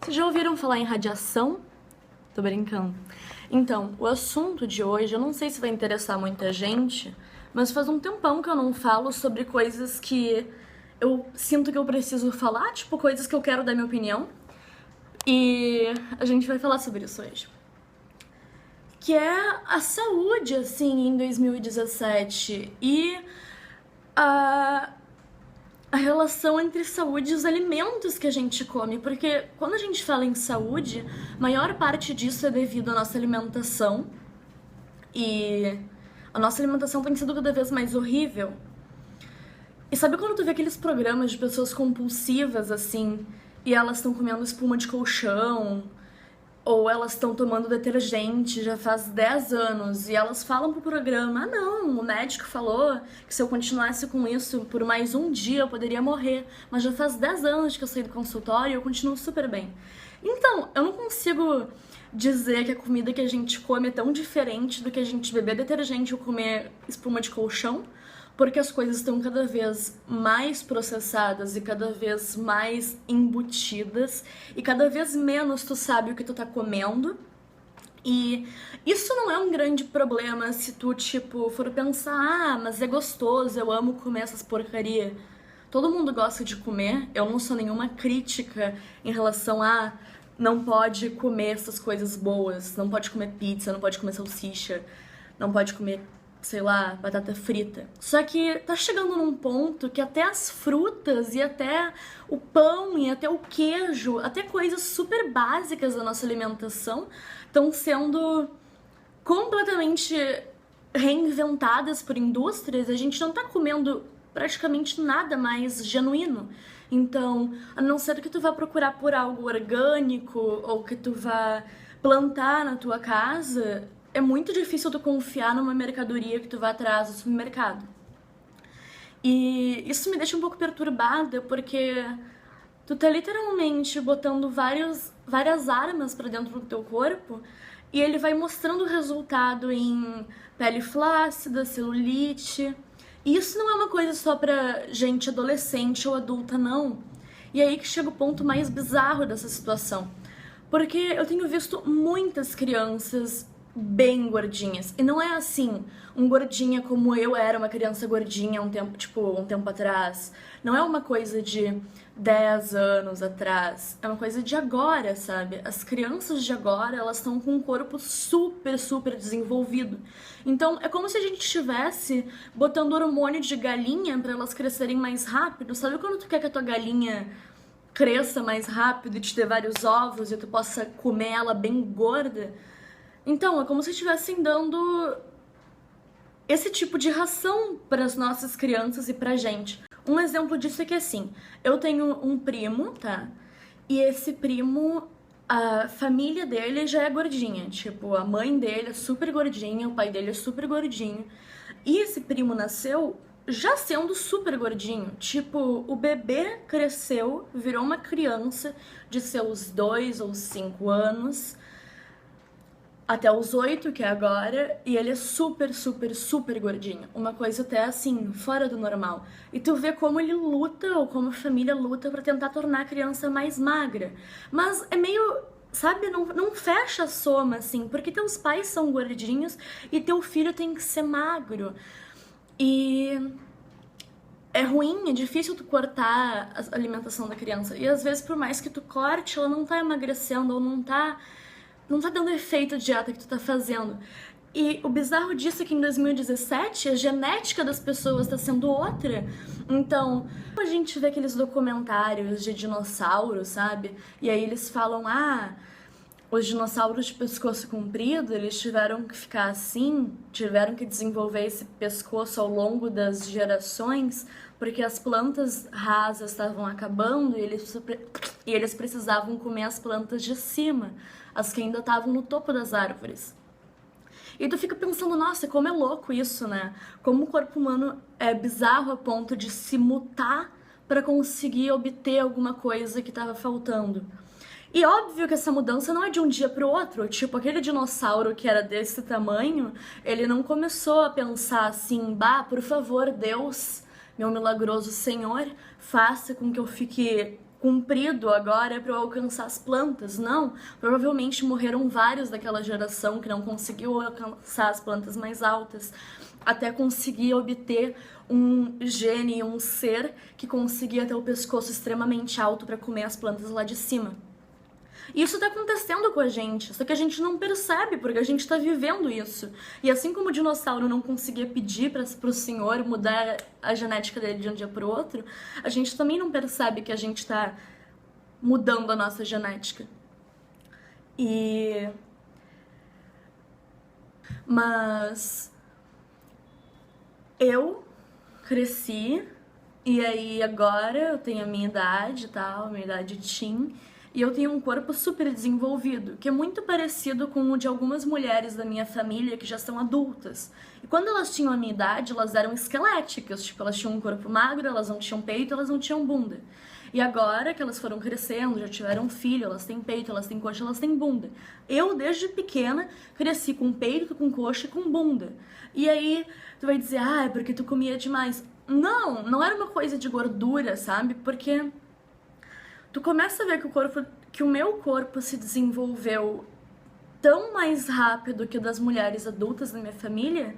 Vocês já ouviram falar em radiação? Tô brincando. Então, o assunto de hoje, eu não sei se vai interessar muita gente, mas faz um tempão que eu não falo sobre coisas que eu sinto que eu preciso falar, tipo coisas que eu quero dar minha opinião. E a gente vai falar sobre isso hoje. Que é a saúde, assim, em 2017 e a relação entre saúde e os alimentos que a gente come, porque quando a gente fala em saúde, maior parte disso é devido à nossa alimentação, e a nossa alimentação tem sido cada vez mais horrível. E sabe quando tu vê aqueles programas de pessoas compulsivas, assim, e elas estão comendo espuma de colchão, ou elas estão tomando detergente já faz 10 anos e elas falam pro programa: ah não, o médico falou que se eu continuasse com isso por mais um dia eu poderia morrer, mas já faz 10 anos que eu saí do consultório e eu continuo super bem. Então, eu não consigo dizer que a comida que a gente come é tão diferente do que a gente beber detergente ou comer espuma de colchão, porque as coisas estão cada vez mais processadas e cada vez mais embutidas e cada vez menos tu sabe o que tu tá comendo. E isso não é um grande problema se tu, tipo, for pensar: ah, mas é gostoso, eu amo comer essas porcaria. Todo mundo gosta de comer, eu não sou nenhuma crítica em relação a não pode comer essas coisas boas, não pode comer pizza, não pode comer salsicha, não pode comer, sei lá, batata frita. Só que tá chegando num ponto que até as frutas e até o pão e até o queijo, até coisas super básicas da nossa alimentação estão sendo completamente reinventadas por indústrias. A gente não tá comendo praticamente nada mais genuíno. Então, a não ser que tu vá procurar por algo orgânico ou que tu vá plantar na tua casa, é muito difícil tu confiar numa mercadoria que tu vai atrás do supermercado. E isso me deixa um pouco perturbada, porque tu tá literalmente botando várias armas pra dentro do teu corpo e ele vai mostrando o resultado em pele flácida, celulite. E isso não é uma coisa só pra gente adolescente ou adulta, não. E aí que chega o ponto mais bizarro dessa situação. Porque eu tenho visto muitas crianças bem gordinhas. E não é assim, um gordinha como eu era uma criança gordinha um tempo atrás. Não é uma coisa de 10 anos atrás. É uma coisa de agora, sabe? As crianças de agora, elas estão com um corpo super, super desenvolvido. Então, é como se a gente estivesse botando hormônio de galinha para elas crescerem mais rápido. Sabe quando tu quer que a tua galinha cresça mais rápido e te dê vários ovos e tu possa comer ela bem gorda? Então, é como se estivessem dando esse tipo de ração para as nossas crianças e pra gente. Um exemplo disso é que, assim, eu tenho um primo, tá? E esse primo, a família dele já é gordinha. Tipo, a mãe dele é super gordinha, o pai dele é super gordinho. E esse primo nasceu já sendo super gordinho. Tipo, o bebê cresceu, virou uma criança de seus 2 ou 5 anos até os 8, que é agora, e ele é super, super, super gordinho. Uma coisa até, assim, fora do normal. E tu vê como ele luta, ou como a família luta pra tentar tornar a criança mais magra. Mas é meio, sabe, não fecha a soma, assim, porque teus pais são gordinhos e teu filho tem que ser magro. E é ruim, é difícil tu cortar a alimentação da criança. E às vezes, por mais que tu corte, ela não tá emagrecendo, ou não tá dando efeito a dieta que tu tá fazendo. E o bizarro disso é que em 2017 a genética das pessoas tá sendo outra. Então, a gente vê aqueles documentários de dinossauros, sabe? E aí eles falam: ah, os dinossauros de pescoço comprido, eles tiveram que ficar assim, tiveram que desenvolver esse pescoço ao longo das gerações, porque as plantas rasas estavam acabando e eles precisavam comer as plantas de cima, as que ainda estavam no topo das árvores. E tu fica pensando: nossa, como é louco isso, né? Como o corpo humano é bizarro a ponto de se mutar para conseguir obter alguma coisa que estava faltando. E óbvio que essa mudança não é de um dia pro outro. Tipo, aquele dinossauro que era desse tamanho, ele não começou a pensar assim: bah, por favor, Deus, meu milagroso Senhor faça com que eu fique cumprido agora para eu alcançar as plantas. Não, provavelmente morreram vários daquela geração que não conseguiu alcançar as plantas mais altas, até conseguir obter um gene, um ser que conseguia ter o pescoço extremamente alto para comer as plantas lá de cima. E isso tá acontecendo com a gente, só que a gente não percebe, porque a gente tá vivendo isso. E assim como o dinossauro não conseguia pedir pro senhor mudar a genética dele de um dia pro outro, a gente também não percebe que a gente tá mudando a nossa genética. Mas eu cresci, e aí agora eu tenho a minha idade e tal, a minha idade teen, e eu tenho um corpo super desenvolvido, que é muito parecido com o de algumas mulheres da minha família que já são adultas. E quando elas tinham a minha idade, elas eram esqueléticas, tipo, elas tinham um corpo magro, elas não tinham peito, elas não tinham bunda. E agora que elas foram crescendo, já tiveram filho, elas têm peito, elas têm coxa, elas têm bunda. Eu, desde pequena, cresci com peito, com coxa e com bunda. E aí, tu vai dizer, ah, é porque tu comia demais. Não, não era uma coisa de gordura, sabe? Porque tu começa a ver que o meu corpo se desenvolveu tão mais rápido que o das mulheres adultas da minha família,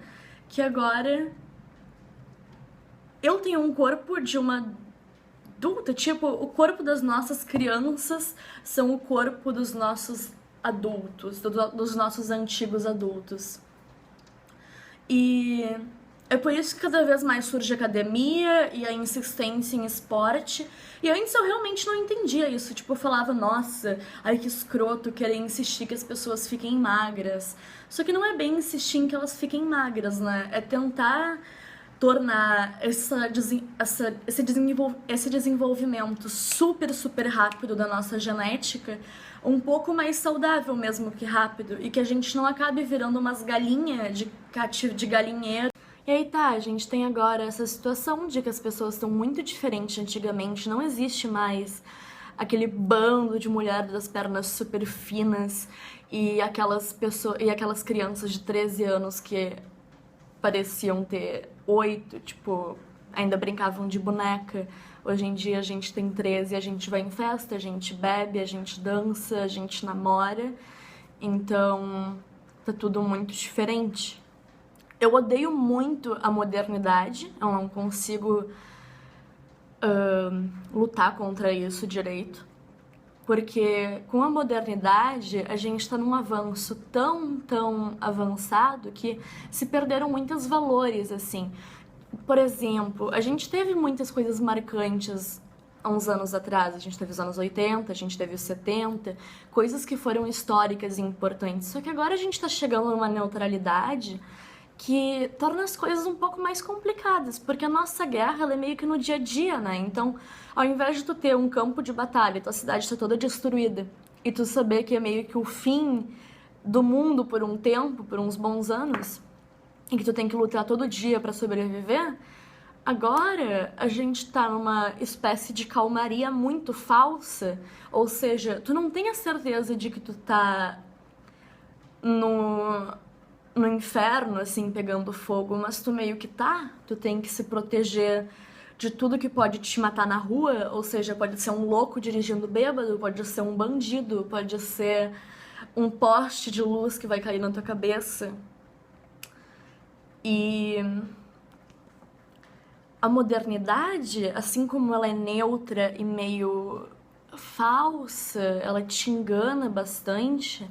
que agora eu tenho um corpo de uma adulta, tipo, o corpo das nossas crianças são o corpo dos nossos adultos, dos nossos antigos adultos. E é por isso que cada vez mais surge a academia e a insistência em esporte. E antes eu realmente não entendia isso. Tipo, eu falava, nossa, ai que escroto querer insistir que as pessoas fiquem magras. Só que não é bem insistir em que elas fiquem magras, né? É tentar tornar esse desenvolvimento super, super rápido da nossa genética um pouco mais saudável mesmo que rápido. E que a gente não acabe virando umas galinhas de galinheiro. E aí tá, a gente tem agora essa situação de que as pessoas estão muito diferentes antigamente, não existe mais aquele bando de mulheres das pernas super finas e aquelas crianças de 13 anos que pareciam ter 8, tipo, ainda brincavam de boneca. Hoje em dia a gente tem 13, a gente vai em festa, a gente bebe, a gente dança, a gente namora. Então, tá tudo muito diferente. Eu odeio muito a modernidade, eu não consigo lutar contra isso direito, porque com a modernidade a gente está num avanço tão avançado que se perderam muitos valores, assim. Por exemplo, a gente teve muitas coisas marcantes há uns anos atrás, a gente teve os anos 80, a gente teve os 70, coisas que foram históricas e importantes, só que agora a gente está chegando numa neutralidade que torna as coisas um pouco mais complicadas, porque a nossa guerra ela é meio que no dia a dia, né? Então, ao invés de tu ter um campo de batalha, tua cidade está toda destruída, e tu saber que é meio que o fim do mundo por um tempo, por uns bons anos, e que tu tem que lutar todo dia para sobreviver, agora a gente tá numa espécie de calmaria muito falsa, ou seja, tu não tem a certeza de que tu tá no inferno, assim, pegando fogo, mas tu meio que tá, tu tem que se proteger de tudo que pode te matar na rua, ou seja, pode ser um louco dirigindo bêbado, pode ser um bandido, pode ser um poste de luz que vai cair na tua cabeça. E a modernidade, assim como ela é neutra e meio falsa, ela te engana bastante,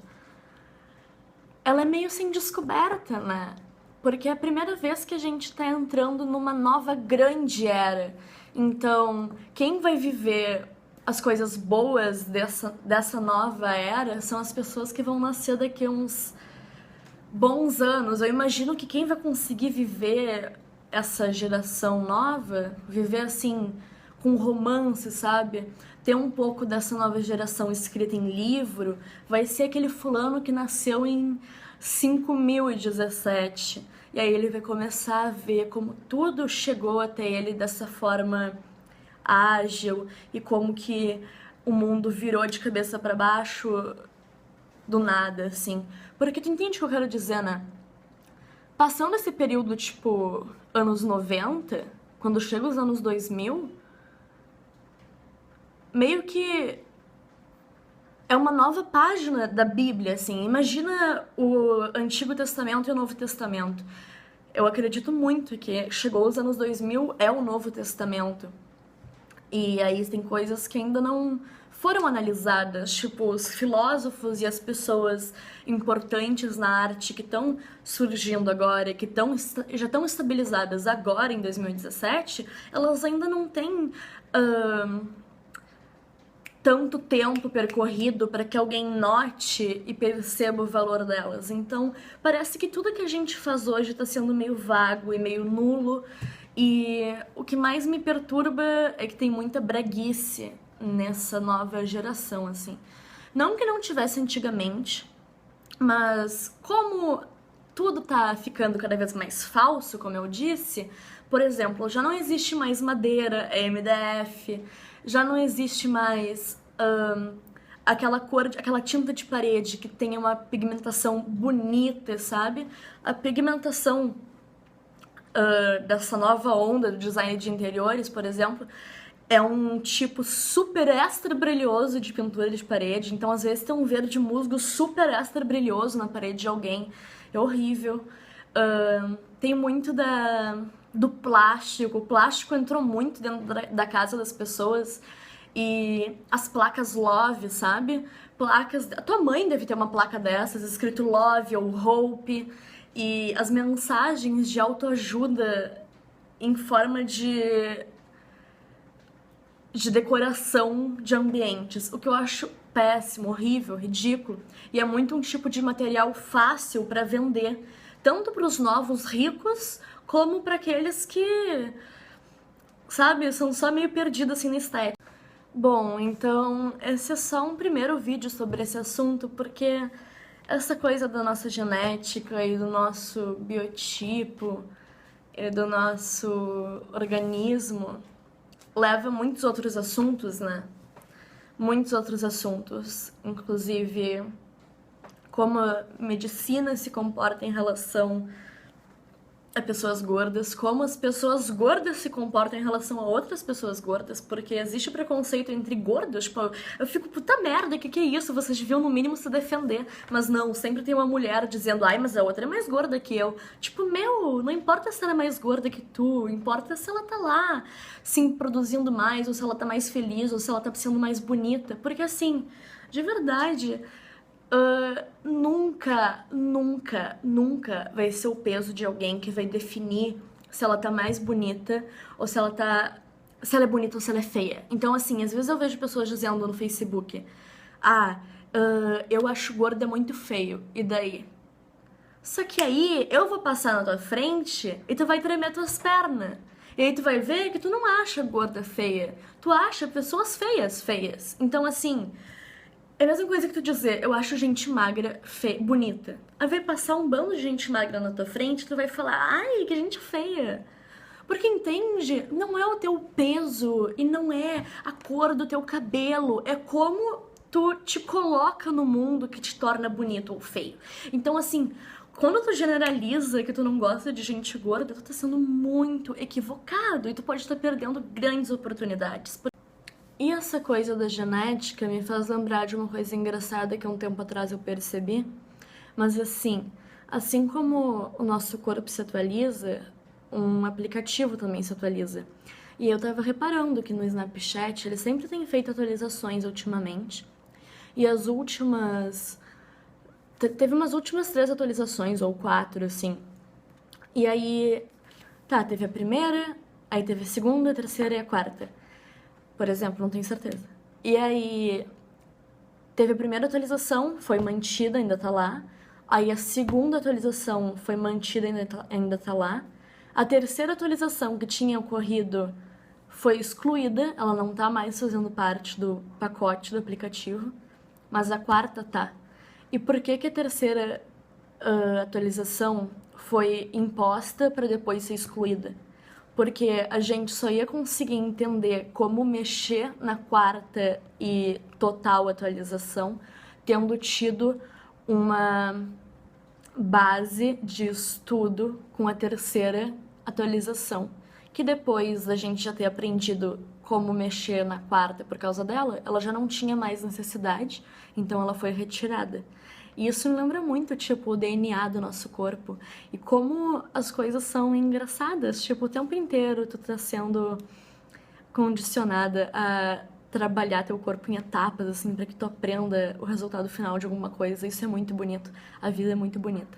ela é meio sem descoberta, né? Porque é a primeira vez que a gente tá entrando numa nova grande era. Então, quem vai viver as coisas boas dessa nova era são as pessoas que vão nascer daqui a uns bons anos. Eu imagino que quem vai conseguir viver essa geração nova, viver assim, com romance, sabe? Ter um pouco dessa nova geração escrita em livro, vai ser aquele fulano que nasceu em 5017. E aí ele vai começar a ver como tudo chegou até ele dessa forma ágil e como que o mundo virou de cabeça para baixo do nada, assim. Porque tu entende o que eu quero dizer, né? Passando esse período, tipo, anos 90, quando chega os anos 2000, meio que é uma nova página da Bíblia, assim. Imagina o Antigo Testamento e o Novo Testamento. Eu acredito muito que chegou os anos 2000, é o Novo Testamento. E aí tem coisas que ainda não foram analisadas, tipo os filósofos e as pessoas importantes na arte que estão surgindo agora, que já estão estabilizadas agora em 2017, elas ainda não têm tanto tempo percorrido para que alguém note e perceba o valor delas. Então, parece que tudo que a gente faz hoje está sendo meio vago e meio nulo. E o que mais me perturba é que tem muita breguice nessa nova geração, assim. Não que não tivesse antigamente, mas como tudo tá ficando cada vez mais falso, como eu disse, por exemplo, já não existe mais madeira, MDF, já não existe mais aquela tinta de parede que tem uma pigmentação bonita, sabe? A pigmentação dessa nova onda do design de interiores, por exemplo, é um tipo super extra brilhoso de pintura de parede. Então, às vezes, tem um verde musgo super extra brilhoso na parede de alguém. É horrível. Tem muito do plástico. O plástico entrou muito dentro da casa das pessoas. E as placas Love, sabe? Placas... A tua mãe deve ter uma placa dessas, escrito Love ou Hope. E as mensagens de autoajuda em forma de decoração de ambientes, o que eu acho péssimo, horrível, ridículo, e é muito um tipo de material fácil para vender, tanto para os novos ricos, como para aqueles que, sabe, são só meio perdidos assim na estética. Bom, então esse é só um primeiro vídeo sobre esse assunto, porque essa coisa da nossa genética e do nosso biotipo e do nosso organismo leva a muitos outros assuntos, né? Muitos outros assuntos, inclusive como a medicina se comporta em relação a pessoas gordas, como as pessoas gordas se comportam em relação a outras pessoas gordas, porque existe preconceito entre gordos, tipo, eu fico, puta merda, que é isso? Vocês deviam no mínimo se defender, mas não, sempre tem uma mulher dizendo, ai, mas a outra é mais gorda que eu. Tipo, meu, não importa se ela é mais gorda que tu, importa se ela tá lá, se produzindo mais, ou se ela tá mais feliz, ou se ela tá sendo mais bonita, porque assim, de verdade... nunca vai ser o peso de alguém que vai definir se ela tá mais bonita ou se ela tá... se ela é bonita ou se ela é feia. Então, assim, às vezes eu vejo pessoas dizendo no Facebook, eu acho gorda muito feio, e daí? Só que aí eu vou passar na tua frente e tu vai tremer tuas pernas. E aí tu vai ver que tu não acha gorda feia, tu acha pessoas feias. Então, assim... é a mesma coisa que tu dizer, eu acho gente magra bonita. Aí vai passar um bando de gente magra na tua frente, tu vai falar, ai, que gente feia. Porque entende? Não é o teu peso e não é a cor do teu cabelo, é como tu te coloca no mundo que te torna bonito ou feio. Então, assim, quando tu generaliza que tu não gosta de gente gorda, tu tá sendo muito equivocado e tu pode estar perdendo grandes oportunidades. E essa coisa da genética me faz lembrar de uma coisa engraçada que um tempo atrás eu percebi. Mas assim como o nosso corpo se atualiza, um aplicativo também se atualiza. E eu tava reparando que no Snapchat ele sempre tem feito atualizações ultimamente. E as últimas... teve umas últimas 3 atualizações, ou 4, assim. E aí... tá, teve a primeira, aí teve a segunda, a terceira e a quarta. Por exemplo, não tenho certeza. E aí, teve a primeira atualização, foi mantida, ainda tá lá. Aí a segunda atualização foi mantida, ainda tá lá. A terceira atualização que tinha ocorrido foi excluída, ela não tá mais fazendo parte do pacote do aplicativo. Mas a quarta tá. E por que que a terceira atualização foi imposta para depois ser excluída? Porque a gente só ia conseguir entender como mexer na quarta e total atualização tendo tido uma base de estudo com a terceira atualização, que depois da gente já ter aprendido como mexer na quarta por causa dela, ela já não tinha mais necessidade, então ela foi retirada. E isso me lembra muito, tipo, o DNA do nosso corpo e como as coisas são engraçadas, tipo, o tempo inteiro tu tá sendo condicionada a trabalhar teu corpo em etapas, assim, pra que tu aprenda o resultado final de alguma coisa. Isso é muito bonito. A vida é muito bonita.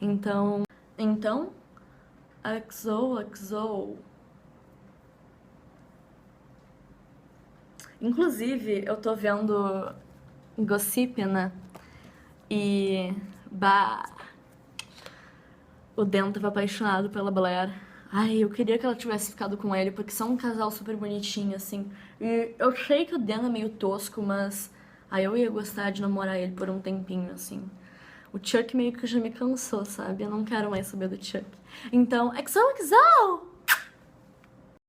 Então, XOXO. Inclusive, eu tô vendo Gossip, né? E, bah, o Dan tava apaixonado pela Blair. Ai, eu queria que ela tivesse ficado com ele, porque são um casal super bonitinho, assim. E eu sei que o Dan é meio tosco, mas... Ai, eu ia gostar de namorar ele por um tempinho, assim. O Chuck meio que já me cansou, sabe? Eu não quero mais saber do Chuck. Então, XOXO!